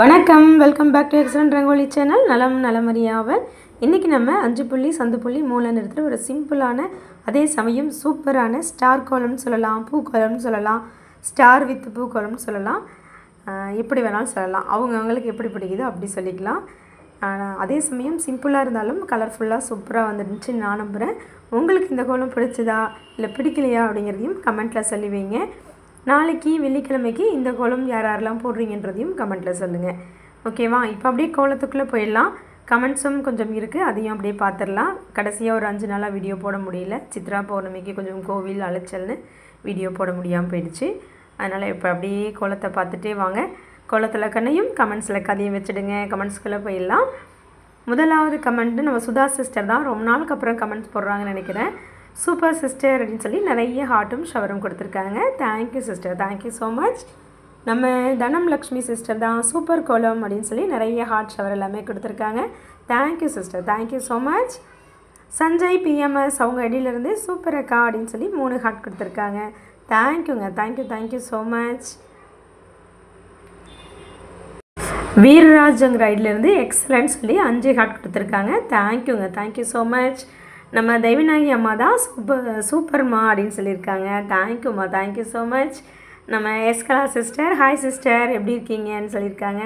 வணக்கம், welcome back to excellent Rangoli channel. நலம் நலமறியாவல். இன்றைக்கி நம்ம 5 புள்ளி சந்து புள்ளி மூல நிறுத்துகிற ஒரு சிம்பிளான அதே சமயம் சூப்பரான ஸ்டார் கோலம்னு சொல்லலாம், பூக்கோலம்னு சொல்லலாம், ஸ்டார் வித் பூக்கோலம்னு சொல்லலாம், எப்படி வேணாலும் சொல்லலாம். அவங்களுக்கு எப்படி பிடிக்குதோ அப்படி சொல்லிக்கலாம். அதே சமயம் சிம்பிளாக இருந்தாலும் கலர்ஃபுல்லாக சூப்பராக வந்துருந்துச்சு நான் நம்புகிறேன். உங்களுக்கு இந்த கோலம் பிடிச்சதா இல்லை பிடிக்கலையா அப்படிங்கிறதையும் கமெண்ட்டில் சொல்லி வைங்க. நாளைக்கு வெள்ளிக்கிழமைக்கு இந்த கோலம் யாரெல்லாம் போடுறீங்கன்றதையும் கமெண்ட்டில் சொல்லுங்கள். ஓகேவா? இப்போ அப்படியே கோலத்துக்குள்ளே போயிடலாம். கமெண்ட்ஸும் கொஞ்சம் இருக்குது, அதையும் அப்படியே பார்த்துடலாம். கடைசியாக ஒரு 5 நாளாக வீடியோ போட முடியல. சித்ரா பௌர்ணமிக்கு கொஞ்சம் கோவில் அலைச்சல்னு வீடியோ போட முடியாமல் போயிடுச்சு. அதனால் இப்போ அப்படியே கோலத்தை பார்த்துட்டே வாங்க. கோலத்தில் கண்ணையும் கமெண்ட்ஸில் கதையும் வச்சுடுங்க. கமெண்ட்ஸ்குள்ளே போயிடலாம். முதலாவது கமெண்ட்டு நம்ம சுதா சிஸ்டர் தான். ரொம்ப நாளுக்கு அப்புறம் கமெண்ட்ஸ் போடுறாங்கன்னு நினைக்கிறேன். சூப்பர் சிஸ்டர் அப்படின்னு சொல்லி நிறைய ஹார்ட்டும் ஷவரும் கொடுத்துருக்காங்க. Thank you sister, thank you so much. நம்ம தனம் லக்ஷ்மி சிஸ்டர் தான். சூப்பர் கோலம் அப்படின்னு சொல்லி நிறைய ஹார்ட் ஷவர் எல்லாமே கொடுத்துருக்காங்க. Thank you sister, thank you so much. Sanjay BMS அவங்க ஐடியிலேருந்து சூப்பர் அக்கா அப்படின்னு சொல்லி 3 ஹார்ட் கொடுத்துருக்காங்க. தேங்க்யூங்க, தேங்க்யூ, தேங்க்யூ ஸோ மச். வீரராஜங்க ஐடியிலேருந்து எக்ஸலன்ட் சொல்லி 5 ஹார்ட் கொடுத்துருக்காங்க. தேங்க்யூங்க, தேங்க்யூ ஸோ மச். நம்ம தெய்வநாயகி அம்மா தான் சூப்பர்மா அப்படின்னு சொல்லியிருக்காங்க. தேங்க்யூம்மா, தேங்க்யூ ஸோ மச். நம்ம எஸ்கலா சிஸ்டர், ஹாய் சிஸ்டர் எப்படி இருக்கீங்கன்னு சொல்லியிருக்காங்க.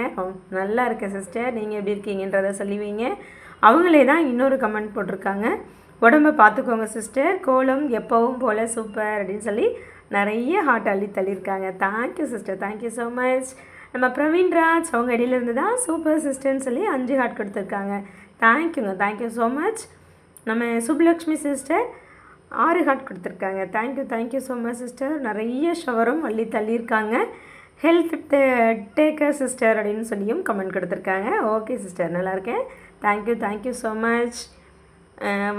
நல்லா இருக்கேன் சிஸ்டர், நீங்கள் எப்படி இருக்கீங்கன்றதை சொல்லிவிங்க. அவங்களே தான் இன்னொரு கமெண்ட் போட்டிருக்காங்க. உடம்பை பார்த்துக்கோங்க சிஸ்டர், கோலம் எப்பவும் போல் சூப்பர் அப்படின்னு சொல்லி நிறைய ஹார்ட் அள்ளி தள்ளியிருக்காங்க. Thank you sister, thank you so much. நம்ம பிரவீன்ராஜ் அவங்க இடையிலேருந்து தான் சூப்பர் சிஸ்டர்னு சொல்லி 5 ஹார்ட் கொடுத்துருக்காங்க. தேங்க்யூங்க, தேங்க்யூ ஸோ மச். நம்ம சுப்லக்ஷ்மி சிஸ்டர் 6 ஹார்ட் கொடுத்துருக்காங்க. Thank you, thank you so much sister. நிறைய ஷவரும் அள்ளி தள்ளியிருக்காங்க. ஹெல்த் டேக்கர் சிஸ்டர் அப்படின்னு சொல்லியும் கமெண்ட் கொடுத்துருக்காங்க. ஓகே சிஸ்டர், நல்லாயிருக்கேன். Thank you, thank you so much.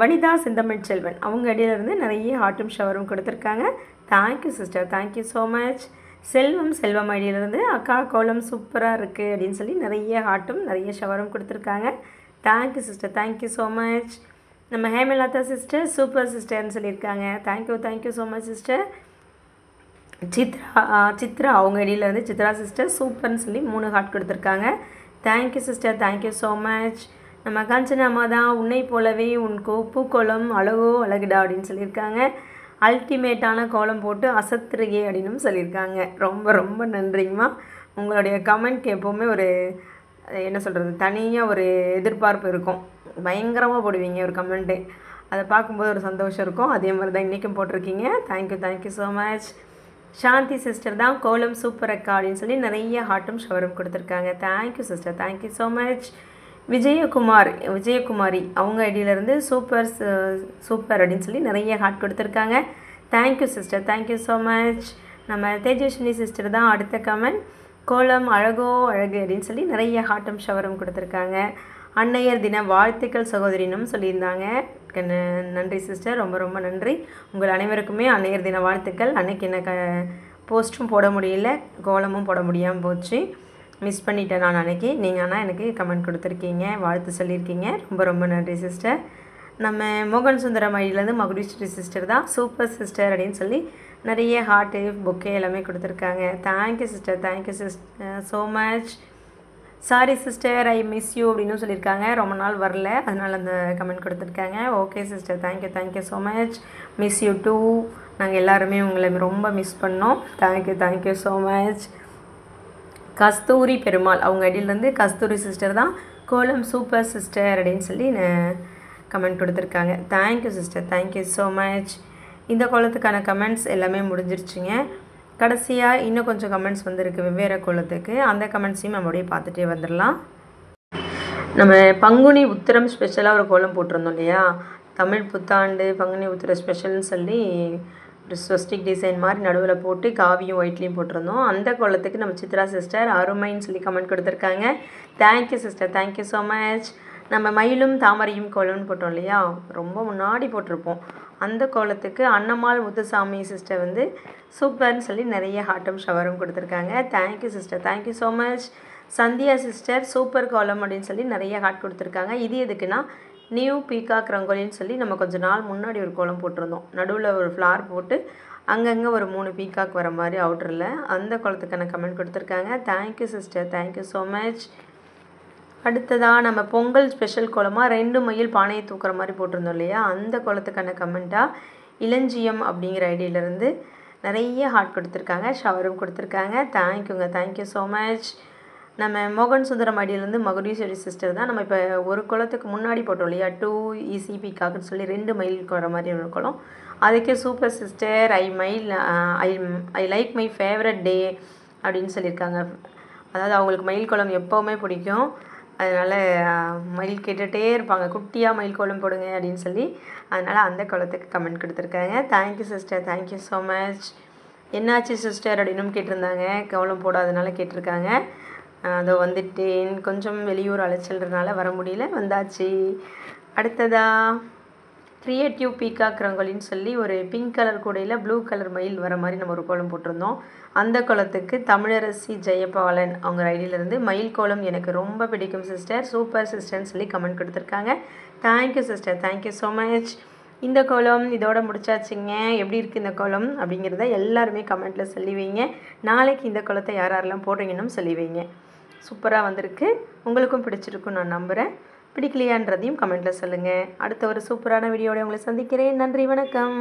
Vanitha Senthamizh Selvan அவங்க இடையிலேருந்து நிறைய ஹார்ட்டும் ஷவரும் கொடுத்துருக்காங்க. Thank you sister, thank you so much. Selvam ஐடியிலேருந்து அக்கா கோலம் சூப்பராக இருக்குது அப்படின்னு சொல்லி நிறைய ஹார்ட்டும் நிறைய ஷவரும் கொடுத்துருக்காங்க. Thank you sister, thank you so much. நம்ம ஹேமலதா சிஸ்டர் சூப்பர் சிஸ்டர்னு சொல்லியிருக்காங்க. Thank you, thank you so much sister. Chitra அவங்க இடையிலேருந்து சித்ரா சிஸ்டர் சூப்பர்னு சொல்லி 3 ஹார்ட் கொடுத்துருக்காங்க. Thank you sister, thank you so much. நம்ம காஞ்சனாமா தான் உன்னை போலவே உன் பூக்கோலம் அழகோ அழகுடா அப்படின்னு சொல்லியிருக்காங்க. அல்டிமேட்டான கோலம் போட்டு அசத்துருகே அப்படின்னு சொல்லியிருக்காங்க. ரொம்ப ரொம்ப நன்றிங்கம்மா. உங்களுடைய கமெண்ட்க்கு எப்போவுமே ஒரு என்ன சொல்கிறது, தனியாக ஒரு எதிர்பார்ப்பு இருக்கும். பயங்கரமாக போடுவீங்க ஒரு கமெண்ட்டு, அதை பார்க்கும்போது ஒரு சந்தோஷம் இருக்கும். அதே மாதிரி தான் இன்றைக்கும் போட்டிருக்கீங்க. Thank you, thank you so much. Shanthi sister தான் கோலம் சூப்பர் அக்கா அப்படின்னு சொல்லி நிறைய ஹார்ட்டும் ஷவரும் கொடுத்துருக்காங்க. Thank you sister, thank you so much. Vijayakumari அவங்க ஐடியிலேருந்து சூப்பர் அப்படின்னு சொல்லி நிறைய ஹார்ட் கொடுத்துருக்காங்க. Thank you sister, thank you so much. நம்ம தேஜஸ்வினி சிஸ்டர் தான் அடுத்த கமெண்ட். கோலம் அழகோ அழகு அப்படின்னு சொல்லி நிறைய ஹார்ட்டும் ஷவரும் கொடுத்துருக்காங்க. அன்னையர் தின வாழ்த்துக்கள் சகோதரினும் சொல்லியிருந்தாங்க. நன்றி சிஸ்டர், ரொம்ப ரொம்ப நன்றி. உங்கள் அனைவருக்குமே அன்னையர் தின வாழ்த்துக்கள். அன்னைக்கு எனக்கு போஸ்ட்டும் போட முடியல, கோலமும் போட முடியாமல் போச்சு, மிஸ் பண்ணிட்டேன் நான் அன்னைக்கு. நீங்கள் ஆனால் எனக்கு கமெண்ட் கொடுத்துருக்கீங்க, வாழ்த்து சொல்லியிருக்கீங்க. ரொம்ப ரொம்ப நன்றி சிஸ்டர். நம்ம மோகன் சுந்தரம் ஐடியிலேருந்து மகுடீஸ்வரி சிஸ்டர் தான் சூப்பர் சிஸ்டர் அப்படின்னு சொல்லி நிறைய ஹார்ட்டு புக்கே எல்லாமே கொடுத்துருக்காங்க. Thank you sister, thank you sister so much. Sorry sister I miss you அப்படின்னு சொல்லியிருக்காங்க. ரொம்ப நாள் வரல, அதனால் அந்த கமெண்ட் கொடுத்துருக்காங்க. Okay sister, thank you, thank you so much. Miss you too. நாங்கள் எல்லாருமே உங்களை ரொம்ப மிஸ் பண்ணோம். Thank you, thank you so much. Kasthuri Perumal அவங்க ஐடியிலேருந்து கஸ்தூரி சிஸ்டர் தான் கோலம் சூப்பர் சிஸ்டர் அப்படின்னு சொல்லி கமெண்ட் கொடுத்துருக்காங்க. Thank you sister, thank you so much. இந்த கோலத்துக்கான கமெண்ட்ஸ் எல்லாமே முடிஞ்சிருச்சுங்க. கடைசியாக இன்னும் கொஞ்சம் கமெண்ட்ஸ் வந்துருக்கு வெவ்வேறு கோலத்துக்கு. அந்த கமெண்ட்ஸையும் நம்ம அப்படியே பார்த்துட்டே வந்துடலாம். நம்ம பங்குனி உத்திரம் ஸ்பெஷலாக ஒரு கோலம் போட்டிருந்தோம் இல்லையா, தமிழ் புத்தாண்டு பங்குனி உத்திர ஸ்பெஷல்னு சொல்லி ஒரு ஸ்வஸ்டிக் டிசைன் மாதிரி நடுவில் போட்டு காவியும் ஒயிட்லேயும் போட்டிருந்தோம். அந்த கோலத்துக்கு நம்ம சித்ரா சிஸ்டர் அருமைன்னு சொல்லி கமெண்ட் கொடுத்துருக்காங்க. Thank you sister, thank you so much. நம்ம மயிலும் தாமரையும் கோலம்னு போட்டோம் இல்லையா, ரொம்ப முன்னாடி போட்டிருப்போம். அந்த கோலத்துக்கு அன்னம்மாள் முத்துசாமி சிஸ்டர் வந்து சூப்பர்னு சொல்லி நிறைய ஹார்ட்டும் ஷவரும் கொடுத்துருக்காங்க. Thank you sister, thank you so much. Sandhya sister super கோலம் அப்படின்னு சொல்லி நிறைய ஹார்ட் கொடுத்துருக்காங்க. இது எதுக்குன்னா நியூ பீகாக் ரங்கோலின்னு சொல்லி நம்ம கொஞ்சம் நாள் முன்னாடி ஒரு கோலம் போட்டிருந்தோம். நடுவில் ஒரு ஃப்ளார் போட்டு அங்கங்கே ஒரு 3 பீகாக் வர மாதிரி அவுட்டரில் அந்த கோலத்துக்கான கமெண்ட் கொடுத்துருக்காங்க. Thank you sister, thank you so much. அடுத்ததாக நம்ம பொங்கல் ஸ்பெஷல் கோலமாக 2 மயில் பானையை தூக்குற மாதிரி போட்டிருந்தோம் இல்லையா, அந்த கோலத்துக்கான கமெண்ட்டாக இளஞ்சியம் அப்படிங்கிற ஐடியிலேருந்து நிறைய ஹார்ட் கொடுத்துருக்காங்க, ஷவரும் கொடுத்துருக்காங்க. தேங்க்யூங்க, தேங்க்யூ ஸோ மச். நம்ம மோகன் சுந்தரம் ஐடியிலேருந்து மகுடீஸ்வரி சிஸ்டர் தான். நம்ம இப்போ ஒரு குளத்துக்கு முன்னாடி போட்டோம் இல்லையா, 2 ஈசி பீகாக்குன்னு சொல்லி 2 மயிலுக்கு வர மாதிரி ஒரு குளம். அதுக்கே super sister, I like my favourite day அப்படின்னு சொல்லியிருக்காங்க. அதாவது அவங்களுக்கு மயில் கோலம் எப்போவுமே பிடிக்கும், அதனால் மயில் கேட்டுகிட்டே இருப்பாங்க, குட்டியாக மயில் கோலம் போடுங்க அப்படின்னு சொல்லி. அதனால் அந்த கோலத்துக்கு கமெண்ட் கொடுத்துருக்காங்க. Thank you sister, thank you so much. என்னாச்சு சிஸ்டர் அப்படின்னு கேட்டிருந்தாங்க, கோலம் போடாதனால கேட்டிருக்காங்க. அதோ வந்துட்டேன், கொஞ்சம் வெளியூர் அலைச்சல்றதுனால வர முடியல, வந்தாச்சு. அடுத்ததாக க்ரியேட்டிவ் பீகாக் ரங்கோலின்னு சொல்லி ஒரு பிங்க் கலர் கூடையில் ப்ளூ கலர் மயில் வர மாதிரி நம்ம ஒரு கோலம் போட்டிருந்தோம். அந்த கோலத்துக்கு தமிழரசி ஜெயபாலன் அவங்க ஐடியிலேருந்து மயில் கோலம் எனக்கு ரொம்ப பிடிக்கும் சிஸ்டர், சூப்பர் சிஸ்டர்னு சொல்லி கமெண்ட் கொடுத்துருக்காங்க. Thank you sister, thank you so much. இந்த கோலம் இதோட முடிச்சாச்சுங்க. எப்படி இருக்குது இந்த கோலம் அப்படிங்கிறத எல்லாருமே கமெண்ட்டில் சொல்லி வைங்க. நாளைக்கு இந்த கோலத்தை யாரெல்லாம் போடுறீங்கன்னு சொல்லி வைங்க. சூப்பராக வந்திருக்கு, உங்களுக்கும் பிடிச்சிருக்கும் நான் நம்புகிறேன். பிடிக்கலையான்றதையும் கமெண்ட்டில் சொல்லுங்கள். அடுத்த ஒரு சூப்பரான வீடியோட உங்களை சந்திக்கிறேன். நன்றி, வணக்கம்.